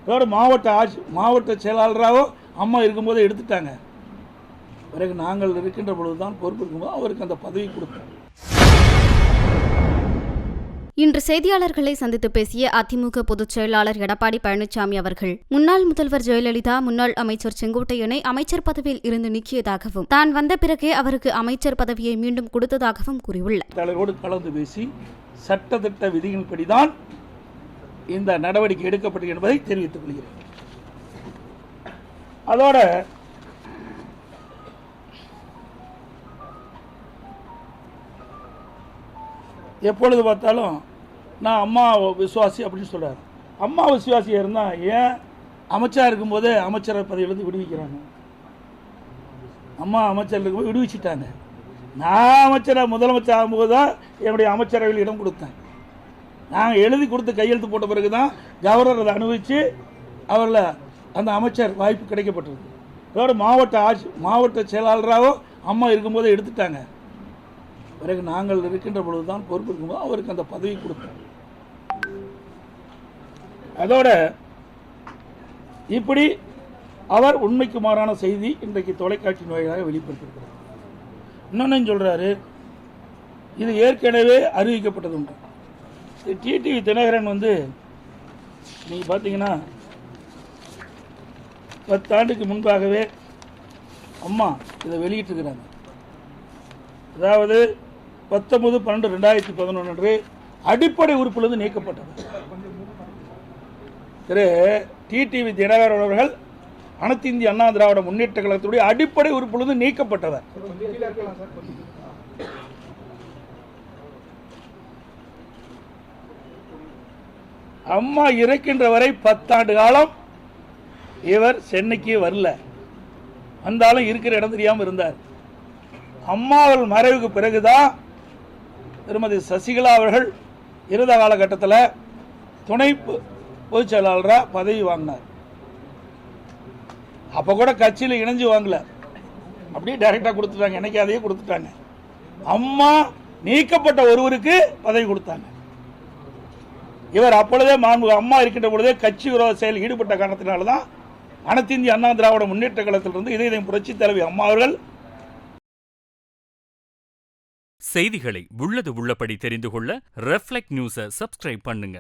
அதோட மாவட்ட செயலாளராகவோ அம்மா இருக்கும்போதே எடுத்துட்டாங்க. பிறகு நாங்கள் இருக்கின்ற பொழுதுதான் பொறுப்பு இருக்கும்போது அவருக்கு அந்த பதவி கொடுத்தோம். இன்று செய்தியாளர்களை சந்தித்து பேசிய அதிமுக பொதுச் செயலாளர் எடப்பாடி பழனிசாமி அவர்கள், முன்னாள் முதல்வர் ஜெயலலிதா முன்னாள் அமைச்சர் செங்கோட்டையனை அமைச்சர் பதவியில் இருந்து நீக்கியதாகவும், தான் வந்த பிறகே அவருக்கு அமைச்சர் பதவியை மீண்டும் கொடுத்ததாகவும் கூறியுள்ளார். தலைவரோடு கலந்து பேசி சட்டத்திட்ட விதிகளின்படிதான் இந்த நடவடிக்கை எடுக்கப்பட்டது என்பதை தெரிவித்துக் கொள்கிறேன். அதோட எப்பொழுது பார்த்தாலும் நான் அம்மா விசுவாசி அப்படின்னு சொல்கிறார். அம்மா விசுவாசியாக இருந்தால் ஏன் அமைச்சராக இருக்கும்போதே அமைச்சரை பதவியிலிருந்து விடுவிக்கிறாங்க? அம்மா அமைச்சர் இருக்கும்போது விடுவிச்சிட்டாங்க. நான் அமைச்சராக முதலமைச்சர் ஆகும்போது தான் என்னுடைய அமைச்சரவையில் இடம் கொடுத்தேன். நாங்கள் எழுதி கொடுத்து கையெழுத்து போட்ட பிறகு தான் கவர்னர் அதை அனுபவித்து அவரில் அந்த அமைச்சர் வாய்ப்பு கிடைக்கப்பட்டது. அதோட மாவட்ட செயலாளராகவோ அம்மா இருக்கும்போதே எடுத்துட்டாங்க. பிறகு நாங்கள் இருக்கின்ற பொழுதுதான் பொறுப்பு இருக்கும்போது அவருக்கு அந்த பதவி கொடுத்தோம். அதோட இப்படி அவர் உண்மைக்கு மாறான செய்தி இன்றைக்கு தொலைக்காட்சி வாயிலாக வெளிப்படுத்தியிருக்கிறார். இன்னொன்னு சொல்றாரு, இது ஏற்கனவே அறிவிக்கப்பட்டது உண்டு. டிடிவி தினகரன் நீங்க பார்த்தீங்கன்னா 10 ஆண்டுக்கு முன்பாகவே அம்மா இதை வெளியிட்டிருக்கிறாங்க. அதாவது 19/12/2011 அன்று அடிப்படை உறுப்பிலிருந்து நீக்கப்பட்டது. திரு டிடிவி தினகரன் அவர்கள் அனைத்து இந்திய அண்ணா திராவிட முன்னேற்ற கழகத்துடைய அடிப்படை உறுப்பிலிருந்து நீக்கப்பட்டவர். அம்மா இறக்கின்ற வரை 10 ஆண்டு காலம் இவர் சென்னைக்கு வரல. வந்தாலும் இருக்கிற இடம் தெரியாமல் இருந்தார். அம்மாவள் மறைவுக்கு பிறகுதான் திருமதி சசிகலா அவர்கள் இருந்த காலகட்டத்தில் துணை பொதுச் செயலாளராக பதவி வாங்கினார். அப்போ கூட கட்சியில் இணைஞ்சு வாங்கல, அப்படியே டைரக்டாக கொடுத்துட்டாங்க. எனக்கு அதையே கொடுத்துட்டாங்க. அம்மா நீக்கப்பட்ட ஒருவருக்கு பதவி கொடுத்தாங்க. இவர் அப்பொழுதே அம்மா இருக்கின்ற பொழுதே கட்சி விரோத செயல் ஈடுபட்ட காரணத்தினால்தான் அனைத்து இந்திய அண்ணா திராவிட முன்னேற்ற கழகத்திலிருந்து இதயம் புரட்சி தலைவி அம்மா அவர்கள். செய்திகளை உள்ளது உள்ளபடி தெரிந்து கொள்ள ரெஃப்ளெக்ட் நியூஸை சப்ஸ்கிரைப் பண்ணுங்க.